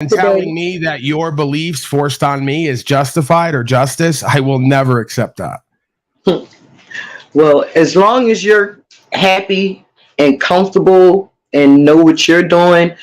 and telling me that your beliefs forced on me is justified or justice, I will never accept that. Well, as long as you're happy and comfortable and know what you're doing,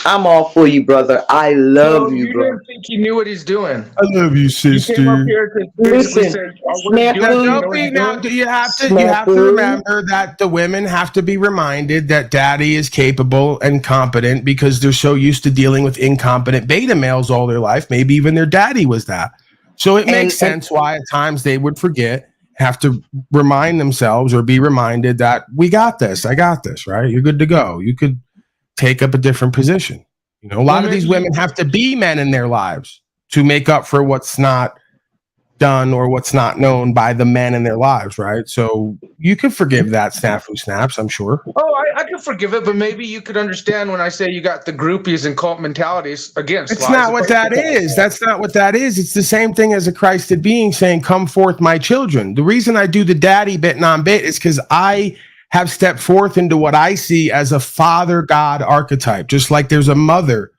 I'm all for you, brother. I So love you, you bro. didn't think he knew what he's doing? I love you, You came up sister. here to basically Listen, say, oh, what are you Now, doing? You know don't what be you're now. doing? You have to Snafu. remember that the women have to be reminded that daddy is capable and competent because they're so used to dealing with incompetent beta males all their life. Maybe even their daddy was that. So it makes And sense why at times they would forget, have to remind themselves or be reminded that we got this. I got this. Right? You're good to go. You could take up a different position. You know, a lot of these women have to be men in their lives to make up for what's not done or what's not known by the men in their lives, right? So you could forgive that snafu snaps, I'm sure. Oh, I could forgive it, but maybe you could understand when I say you got the groupies and cult mentalities against. It's not what that is. That's not what that is. It's the same thing as a Christed being saying, "Come forth, my children." The reason I do the daddy bit non-bit is because I have stepped forth into what I see as a father God archetype, just like there's a mother,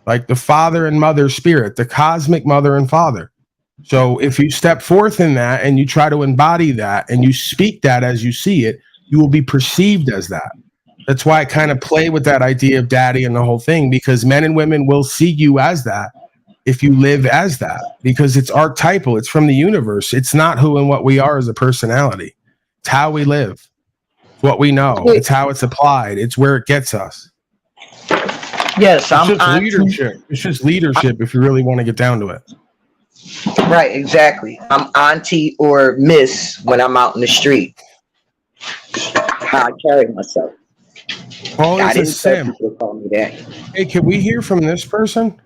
like the father and mother spirit, the cosmic mother and father. So if you step forth in that and you try to embody that and you speak that as you see it, you will be perceived as that. That's why I kind of play with that idea of daddy and the whole thing, because men and women will see you as that if you live as that, because it's archetypal. It's from the universe. It's not who and what we are as a personality. It's how we live. It's what we know. It's how it's applied. It's where it gets us. yes, It's just leadership. It's just leadership if you really want to get down to it. right, exactly. I'm auntie or miss when I'm out in the street. How I carry myself. Paul I is a didn't tell simp. people to call me that. Hey, can we hear from this person?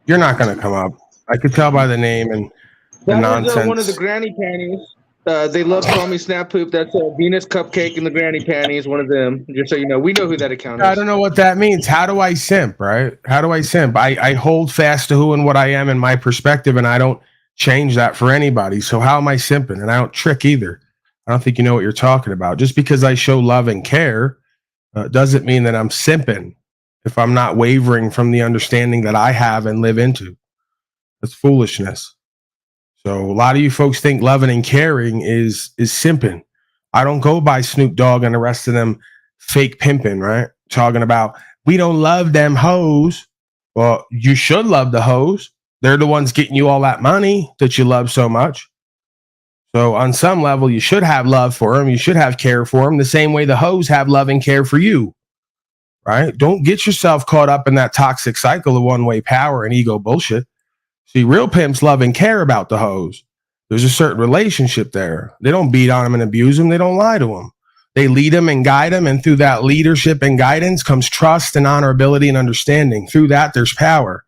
You're not going to come up. I could tell by the name and the That nonsense. was one of the granny panties. They love calling me Snap Poop. That's Venus Cupcake and the granny panties. One of them. Just so you know, we know who that account is. I don't know what that means. How do I simp, right? How do I simp? I hold fast to who and what I am and my perspective, and I don't change that for anybody. So how am I simping? And I don't trick either. I don't think you know what you're talking about. Just because I show love and care doesn't mean that I'm simping if I'm not wavering from the understanding that I have and live into. That's foolishness. So a lot of you folks think loving and caring is simping. I don't go by Snoop Dogg and the rest of them fake pimping, right? Talking about we don't love them hoes. Well, you should love the hoes. They're the ones getting you all that money that you love so much. So on some level, you should have love for them. You should have care for them the same way the hoes have love and care for you, right? Don't get yourself caught up in that toxic cycle of one-way power and ego bullshit. See, real pimps love and care about the hoes. There's a certain relationship there. They don't beat on them and abuse them. They don't lie to them. They lead them and guide them. And through that leadership and guidance comes trust and honorability and understanding. Through that, there's power.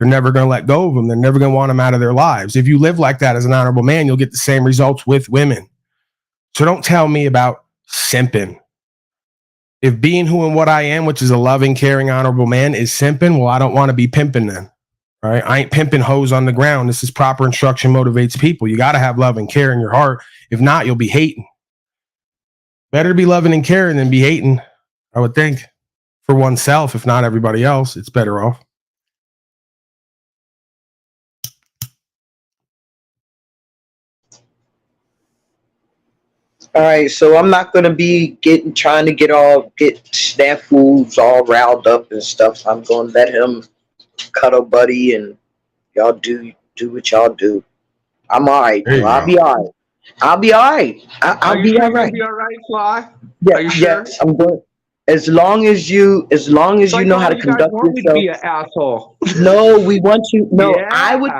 They're never going to let go of them. They're never going to want them out of their lives. If you live like that as an honorable man, you'll get the same results with women. So don't tell me about simping. If being who and what I am, which is a loving, caring, honorable man, is simping, well, I don't want to be pimping then. All right, I ain't pimping hoes on the ground. This is proper instruction motivates people. You got to have love and care in your heart. If not, you'll be hating. Better to be loving and caring than be hating, I would think, for oneself. If not everybody else, it's better off. All right, so I'm not gonna be trying to get snafus all riled up and stuff. I'm gonna let him cuddle buddy and y'all do what y'all do. I'm all right. I'll be all right. I'll be all right. I'll be all right. Be all right, Fly. Yeah, Are you sure? yes, I'm good. As long as you know how to conduct yourself. Be an asshole. No, we want you. No, Yeah. I would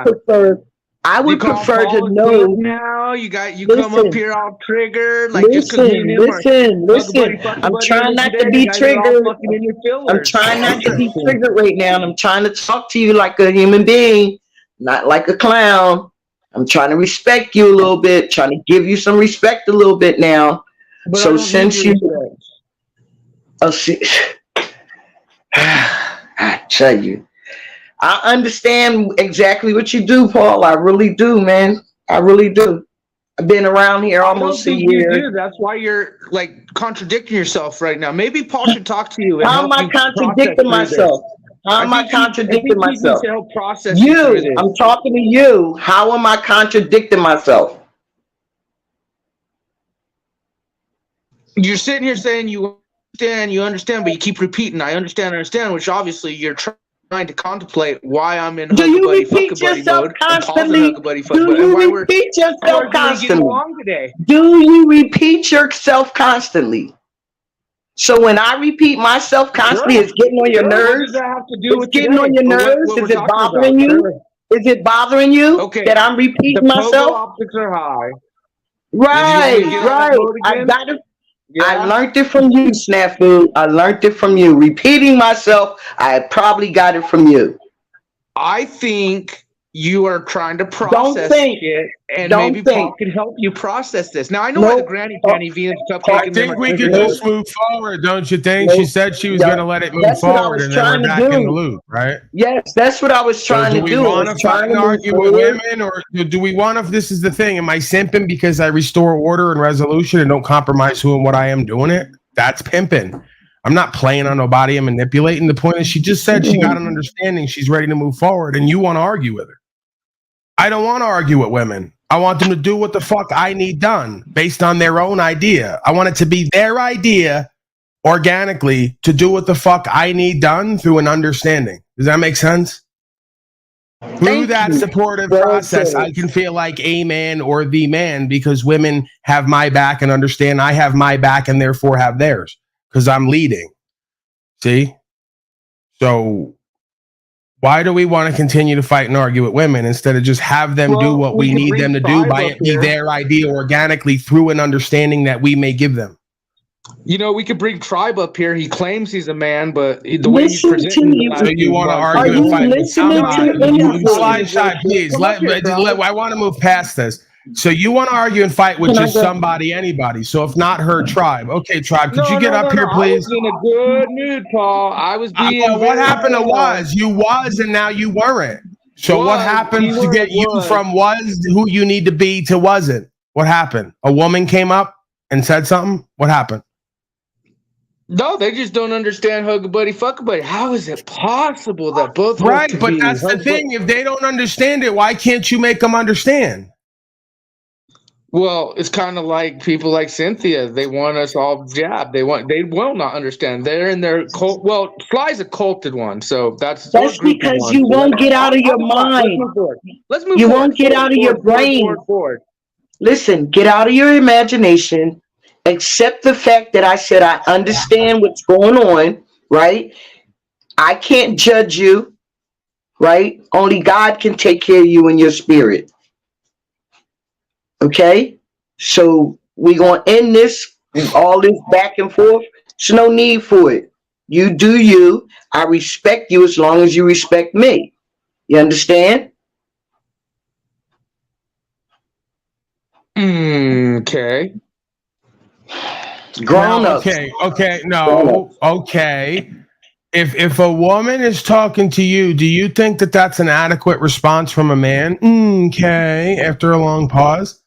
prefer to know. Now you Listen. come up here all triggered, like listen. I'm trying not to be triggered. I'm trying not to be triggered right now, and I'm trying to talk to you like a human being, not like a clown. I'm trying to respect you a little bit, trying to give you some respect a little bit now. But so since you, I tell you. I understand exactly what you do, Paul. I really do, man. I really do. I've been around here almost a year. That's why you're like contradicting yourself right now. Maybe Paul should talk to you. How am I contradicting myself? How am I contradicting I think myself? to help process you through this. I'm talking to you. How am I contradicting myself? You're sitting here saying you understand, but you keep repeating, I understand, which obviously you're trying to contemplate why I'm in Do you hugga buddy repeat fucka buddy yourself mode constantly? and pausing hugga buddy fuck Do buddy, and you why we're repeat yourself really getting constantly? along today. Do you repeat yourself constantly? So when I repeat myself constantly, it's getting on your What nerves. does that have to do It's with getting today? on your Or nerves. what Is we're it talking bothering about? you? Is it bothering you Okay. that I'm repeating The myself? pogo optics are high. Right, get on that right. mode I again? got it. Yeah. I learned it from you, Snafu. I learned it from you. Repeating myself, I probably got it from you. I think you are trying to process Don't think. shit, and Don't maybe think. Paul can help you process this. Now I know why the Nope. granny panty Venus I cupcake and them think are we could triggering. just move forward, don't you think? She Nope. said she was Yeah, going to let it move that's what I forward, was and then we're trying to back in the do. loop, right? Yes, that's what I was So trying do to we do. I want was to trying fight to and move argue with forward. women, or do we want to? This is the thing. Am I simping because I restore order and resolution and don't compromise who and what I am doing it? That's pimping. I'm not playing on nobody and manipulating. The point is, she just said she got an understanding. She's ready to move forward, and you want to argue with her. I don't want to argue with women. I want them to do what the fuck I need done based on their own idea. I want it to be their idea organically to do what the fuck I need done through an understanding. Does that make sense? Through that supportive process, I can feel like a man or the man because women have my back and understand I have my back and therefore have theirs because I'm leading. See? So why do we want to continue to fight and argue with women instead of just have them do what we need them to do by it be their idea organically through an understanding that we may give them? You know, we could bring Tribe up here. He claims he's a man, but the way he's presenting So you want to argue and fight with somebody? Slide side, please. I want to move past this. So you want to argue and fight with just somebody, anybody. So if not her, Tribe. Okay, Tribe, could you get up here, please? I was in a good mood, Paul. I was being. What happened to was? You was, and now you weren't. So what happened to get you from was who you need to be to wasn't? What happened? A woman came up and said something? What happened? No, they just don't understand hugga buddy, fucka buddy. How is it possible that both right? But that's the thing. If they don't understand it, why can't you make them understand? Well, it's kind of like people like Cynthia. They want us all jabbed. They will not understand. They're in their cult. Well, Fly's a culted one, so that's because you won't get out of your mind. Let's move forward. You won't get out of your brain. Listen, get out of your imagination. Accept the fact that I said I understand what's going on, right? I can't judge you, right? Only God can take care of you in your spirit. Okay? So we're going to end this, all this back and forth. There's no need for it. You do you. I respect you as long as you respect me. You understand? Okay. Grown up. Okay, no, okay. If a woman is talking to you, do you think that that's an adequate response from a man? Okay, after a long pause.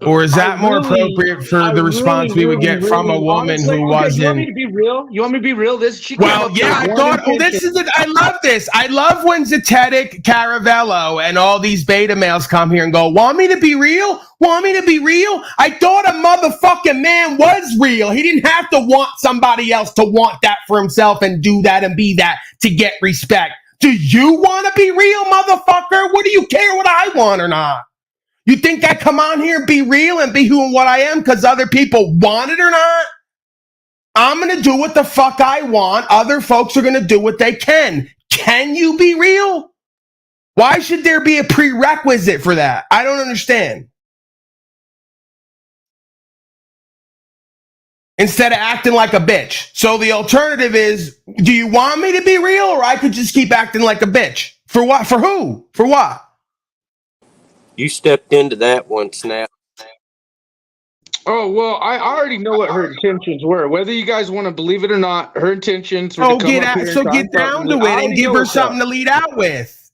Or is that more appropriate for the response we would get from a woman who wasn't? You want me to be real? You want me to be real? I thought. Oh, this is it. I love this. I love when Zetetic, Caravello, and all these beta males come here and go, "Want me to be real? Want me to be real?" I thought a motherfucking man was real. He didn't have to want somebody else to want that for himself and do that and be that to get respect. Do you want to be real, motherfucker? What do you care what I want or not? You think I come on here and be real and be who and what I am because other people want it or not? I'm going to do what the fuck I want. Other folks are going to do what they can. Can you be real? Why should there be a prerequisite for that? I don't understand. Instead of acting like a bitch. So the alternative is, do you want me to be real or I could just keep acting like a bitch? For what? For who? For what? You stepped into that one, Snap. Oh, well, I already know what her intentions were. Whether you guys want to believe it or not, her intentions were to come up here. So get down to it and give her something to lead out with.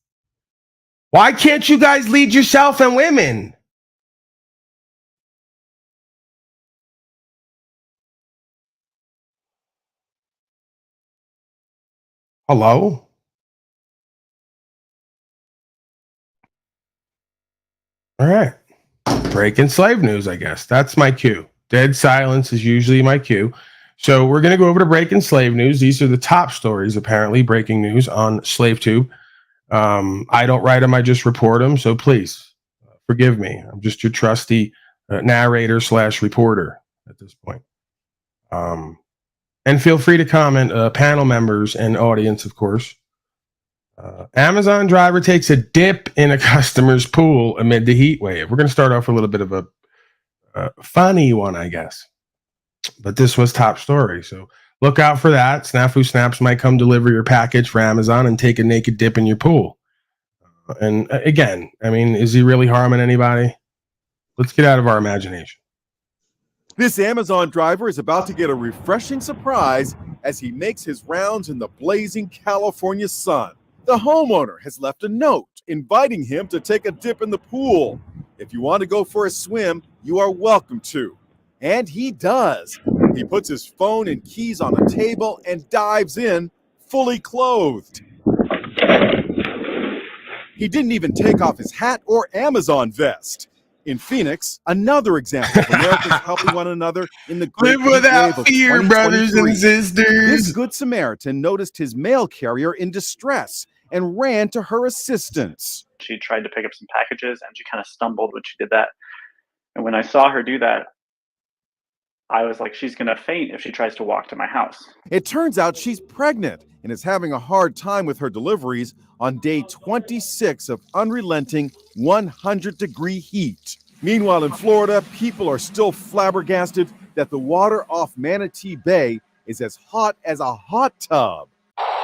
Why can't you guys lead yourself and women? Hello? All right. Breaking slave news, I guess. That's my cue. Dead silence is usually my cue. So we're going to go over to breaking slave news. These are the top stories, apparently, breaking news on SlaveTube. I don't write them, I just report them. So please forgive me. I'm just your trusty narrator / reporter at this point. And feel free to comment, panel members and audience, of course. Amazon driver takes a dip in a customer's pool amid the heat wave. We're going to start off with a little bit of a funny one, I guess. But this was top story. So look out for that. Snafu Snaps might come deliver your package for Amazon and take a naked dip in your pool. And again, I mean, is he really harming anybody? Let's get out of our imagination. This Amazon driver is about to get a refreshing surprise as he makes his rounds in the blazing California sun. The homeowner has left a note inviting him to take a dip in the pool. If you want to go for a swim, you are welcome to. And he does. He puts his phone and keys on a table and dives in, fully clothed. He didn't even take off his hat or Amazon vest. In Phoenix, another example of Americans helping one another in the great Live without fear, brothers and sisters. This Good Samaritan noticed his mail carrier in distress and ran to her assistance. She tried to pick up some packages and she kind of stumbled when she did that. And when I saw her do that, I was like, she's going to faint if she tries to walk to my house. It turns out she's pregnant and is having a hard time with her deliveries on day 26 of unrelenting 100-degree heat. Meanwhile, in Florida, people are still flabbergasted that the water off Manatee Bay is as hot as a hot tub.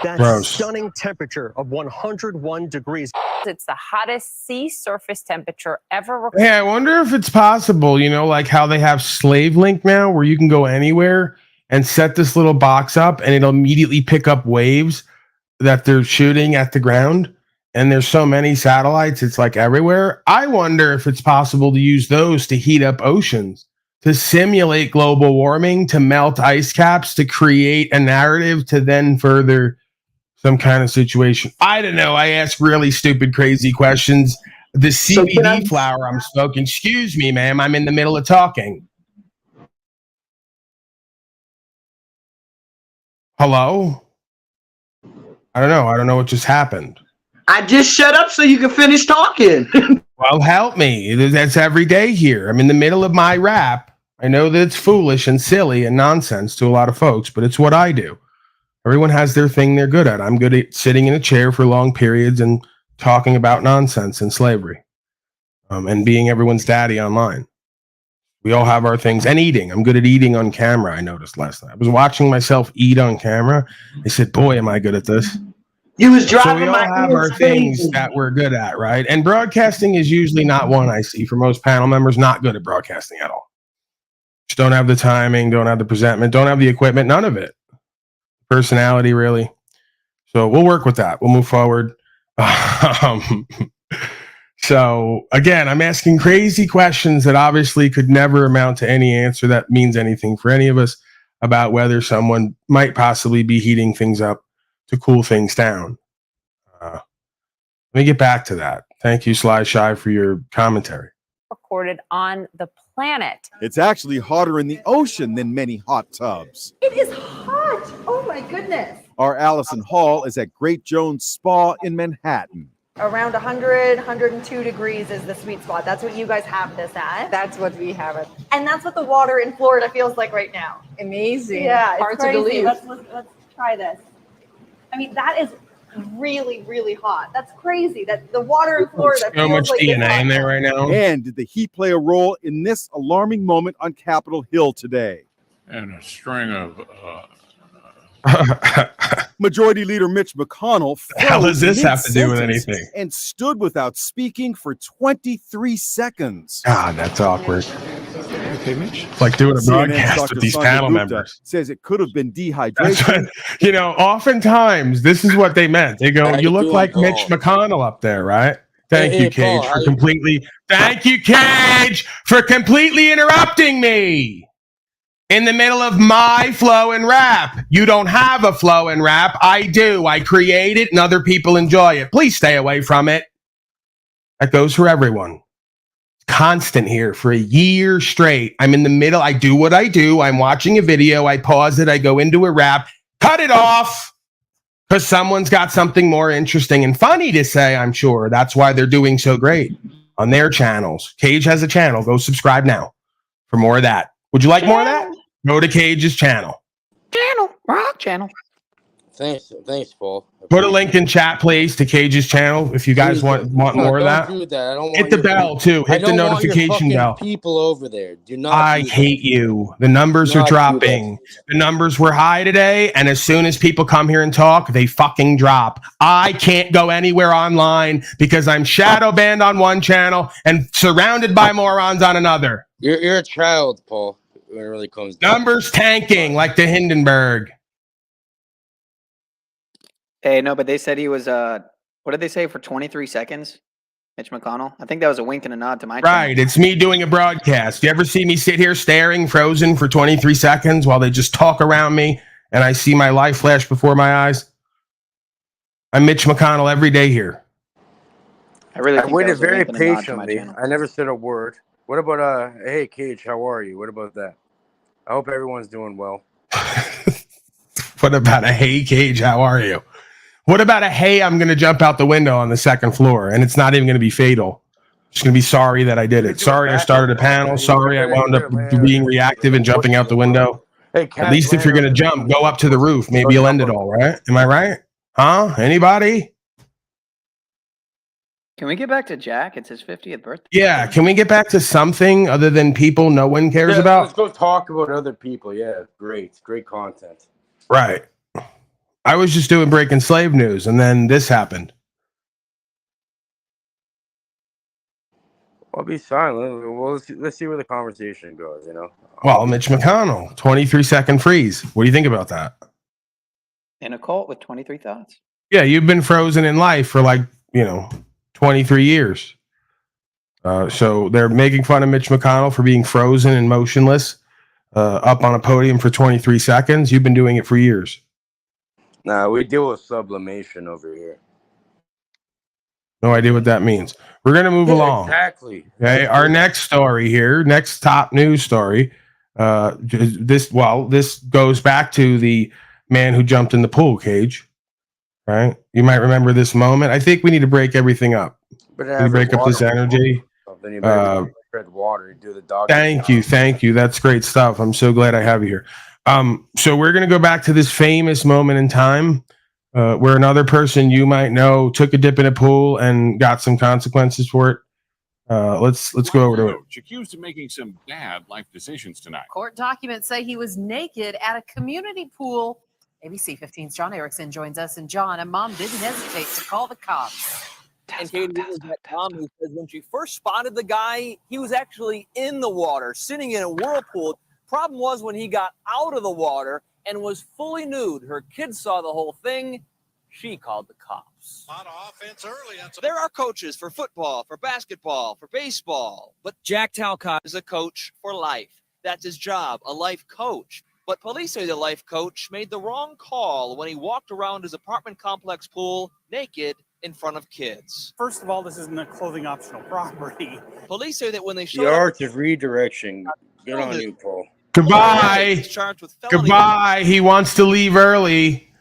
That Gross. stunning temperature of 101 degrees. It's the hottest sea surface temperature ever recorded. Hey, I wonder if it's possible, you know, like how they have Slave Link now, where you can go anywhere and set this little box up and it'll immediately pick up waves that they're shooting at the ground. And there's so many satellites, it's like everywhere. I wonder if it's possible to use those to heat up oceans, to simulate global warming, to melt ice caps, to create a narrative, to then further some kind of situation. I don't know. I ask really stupid, crazy questions. The CBD flower I'm smoking, excuse me, ma'am, I'm in the middle of talking. Hello? I don't know. I don't know what just happened. I just shut up so you can finish talking. Well, help me. That's every day here. I'm in the middle of my rap. I know that it's foolish and silly and nonsense to a lot of folks, but it's what I do. Everyone has their thing they're good at. I'm good at sitting in a chair for long periods and talking about nonsense and slavery, and being everyone's daddy online. We all have our things. And eating. I'm good at eating on camera, I noticed last night. I was watching myself eat on camera. I said, boy, am I good at this. You was So driving we all my have our things that we're good at, right? And broadcasting is usually not one I see for most panel members, not good at broadcasting at all. Just don't have the timing, don't have the presentment, don't have the equipment, none of it. Personality, really. So we'll work with that. We'll move forward. So again, I'm asking crazy questions that obviously could never amount to any answer that means anything for any of us about whether someone might possibly be heating things up to cool things down. Let me get back to that. Thank you, Sly Shy, for your commentary. Recorded on the planet. It's actually hotter in the ocean than many hot tubs. It is hot. Oh my goodness. Our Allison Hall is at Great Jones Spa in Manhattan. Around 100, 102 degrees is the sweet spot. That's what you guys have this at. That's what we have it. And that's what the water in Florida feels like right now. Amazing. Yeah, Hard it's to crazy. believe. Let's try this. I mean, that is really, really hot. That's crazy. That the water in Florida So feels much like it's DNA hot in there now. right now. And did the heat play a role in this alarming moment on Capitol Hill today? And a string of Majority Leader Mitch McConnell hell does this have to do with mid-sentence anything? and stood without speaking for 23 seconds. God, that's awkward. okay, Mitch. It's like doing a CNN's broadcast Dr. with these Sanjay panel Gupta members. says it could have been That's dehydration. what, you know, oftentimes this is what they meant. They go, How you you look doing, like Paul? Mitch McConnell up there, right? Thank Hey, you, Cage, Paul, how for you- completely. Thank you, Cage, for completely interrupting me in the middle of my flow and rap. You don't have a flow and rap. I do. I create it, and other people enjoy it. Please stay away from it. That goes for everyone. constant here for a year straight. I'm in the middle. I do what I do. I'm watching a video. I pause it. I go into a rap, cut it off because someone's got something more interesting and funny to say, I'm sure. That's why they're doing so great on their channels. Cage has a channel. Go subscribe now for more of that. Would you like more of that? Go to Cage's channel. Channel. Thanks, Paul. Put a link in chat, please, to Cage's channel if you guys want more of that. Don't do that. I don't Hit want the your bell too. I Hit the don't want your notification fucking bell. people over there. Do not. I do that. hate you. The numbers Do are not do dropping. The numbers were high today, and as soon as people come here and talk, they fucking drop. I can't go anywhere online because I'm shadow banned on one channel and surrounded by morons on another. You're a child, Paul. When it really comes down. Numbers tanking like the Hindenburg. Hey, no, but they said he was, what did they say for 23 seconds? Mitch McConnell? I think that was a wink and a nod to my Right. It's me doing a broadcast. You ever see me sit here staring, frozen for 23 seconds while they just talk around me and I see my life flash before my eyes? I'm Mitch McConnell every day here. I really I think waited that was a very wink and a nod to my patiently. channel. I never said a word. What about hey Cage, how are you? What about that? I hope everyone's doing well. What about a hey, Cage? How are you? What about a hey, I'm going to jump out the window on the second floor and it's not even going to be fatal. Just going to be sorry that I did it. Sorry I started a panel. Sorry I wound up being reactive and jumping out the window. Hey, At least if you're going to jump, go up to the roof. Maybe you'll end it all, right? Am I right? Huh? Anybody? Can we get back to Jack? It's his 50th birthday. Yeah. Can we get back to something other than people no one cares about? Let's go talk about other people. Yeah, great content. Right. I was just doing breaking slave news, and then this happened. I'll be silent. Well, let's see where the conversation goes. You know. Well, Mitch McConnell, 23-second freeze. What do you think about that? In a cult with 23 thoughts. Yeah, you've been frozen in life for 23 years. So they're making fun of Mitch McConnell for being frozen and motionless up on a podium for 23 seconds. You've been doing it for years. Nah, we deal with sublimation over here. No idea what that means. We're going to move along. Exactly. Okay. Our next story here, next top news story. This goes back to the man who jumped in the pool, Cage. Right? You might remember this moment. I think we need to break everything up. We break up this energy. Then you better spread water. Do the dog. Thank you. That's great stuff. I'm so glad I have you here. So we're going to go back to this famous moment in time where another person you might know took a dip in a pool and got some consequences for it. Let's go over to it. Accused of making some bad life decisions tonight. Court documents say he was naked at a community pool. ABC 15's John Erickson joins us. And John, a mom didn't hesitate to call the cops. And Katie, it was that mom who said when she first spotted the guy, he was actually in the water, sitting in a whirlpool. Problem was when he got out of the water and was fully nude. Her kids saw the whole thing. She called the cops. On offense early. There are coaches for football, for basketball, for baseball, but Jack Talcott is a coach for life. That's his job, a life coach. But police say the life coach made the wrong call when he walked around his apartment complex pool naked in front of kids. First of all, this isn't a clothing optional property. Police say that when they showed The up, art of redirection. Good on you, Paul. Goodbye. he's charged with felony. Goodbye. He wants to leave early.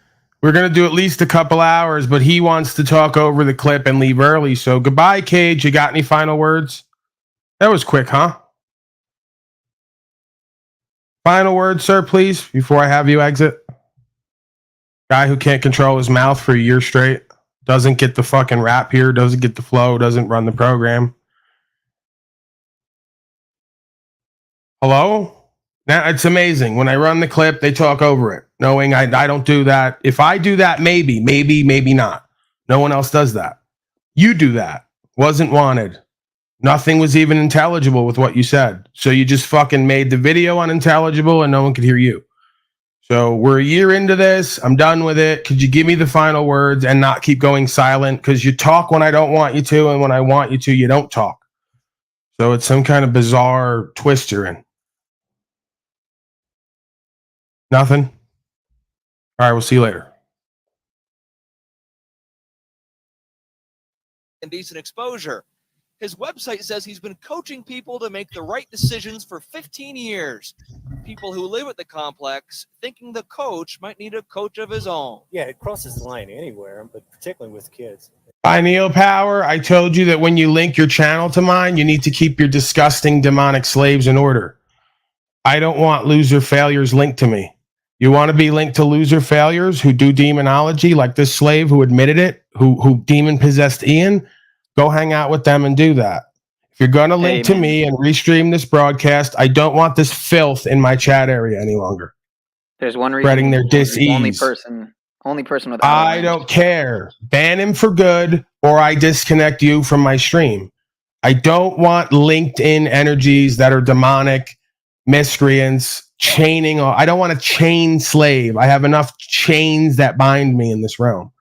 We're going to do at least a couple hours, but he wants to talk over the clip and leave early. So goodbye, Cage. You got any final words? That was quick, huh? Final words, sir, please, before I have you exit. Guy who can't control his mouth for a year straight. Doesn't get the fucking rap here. Doesn't get the flow. Doesn't run the program. Hello? Now, it's amazing. When I run the clip, they talk over it, knowing I don't do that. If I do that, maybe not. No one else does that. You do that. Wasn't wanted. Nothing was even intelligible with what you said. So you just fucking made the video unintelligible and no one could hear you. So we're a year into this. I'm done with it. Could you give me the final words and not keep going silent? Because you talk when I don't want you to, and when I want you to, you don't talk. So it's some kind of bizarre twist you're in. Nothing? All right, we'll see you later. Indecent exposure. His website says he's been coaching people to make the right decisions for 15 years. People who live at the complex thinking the coach might need a coach of his own. Yeah, it crosses the line anywhere, but particularly with kids. Pineal Power, I told you that when you link your channel to mine, you need to keep your disgusting demonic slaves in order. I don't want loser failures linked to me. You want to be linked to loser failures who do demonology, like this slave who admitted it, who demon possessed Ian? Go hang out with them and do that. If you're going to link to me and restream this broadcast, I don't want this filth in my chat area any longer. There's one reason. Spreading their dis-ease. Only person with. I don't care. Ban him for good, or I disconnect you from my stream. I don't want LinkedIn energies that are demonic, miscreants, chaining. I don't want a chain slave. I have enough chains that bind me in this realm.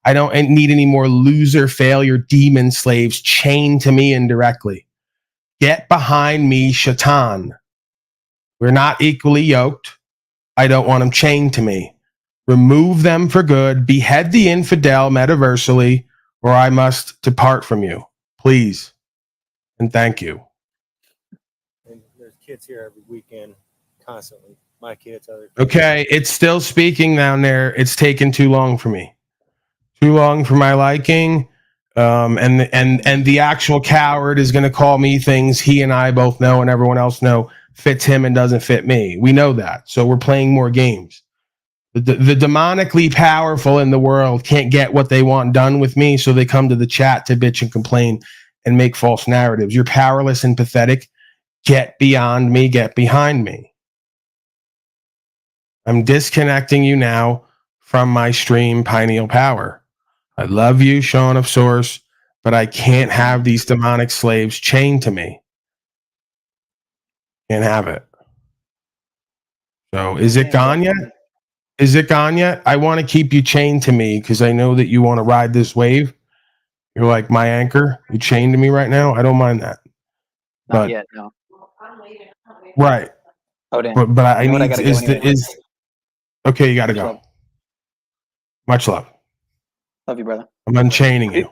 I don't need any more loser failure demon slaves chained to me indirectly. Get behind me, Shaitan. We're not equally yoked. I don't want them chained to me. Remove them for good. Behead the infidel metaversally, or I must depart from you. Please. And thank you. And there's kids here every weekend, constantly. My kids, other kids. Okay, it's still speaking down there. It's taken too long for me. Too long for my liking. And the actual coward is going to call me things he and I both know and everyone else know fits him and doesn't fit me. We know that. So we're playing more games. The demonically powerful in the world can't get what they want done with me, so they come to the chat to bitch and complain and make false narratives. You're powerless and pathetic. Get beyond me. Get behind me. I'm disconnecting you now from my stream, Pineal Power. I love you, Sean of Source, but I can't have these demonic slaves chained to me. Can't have it. So is it gone yet? Is it gone yet? I want to keep you chained to me because I know that you want to ride this wave. You're like my anchor. You chained to me right now. I don't mind that. Not yet, no. Right. Oh, damn. But I need gotta is okay. You got to go. Much love. Love you, brother. I'm unchaining you.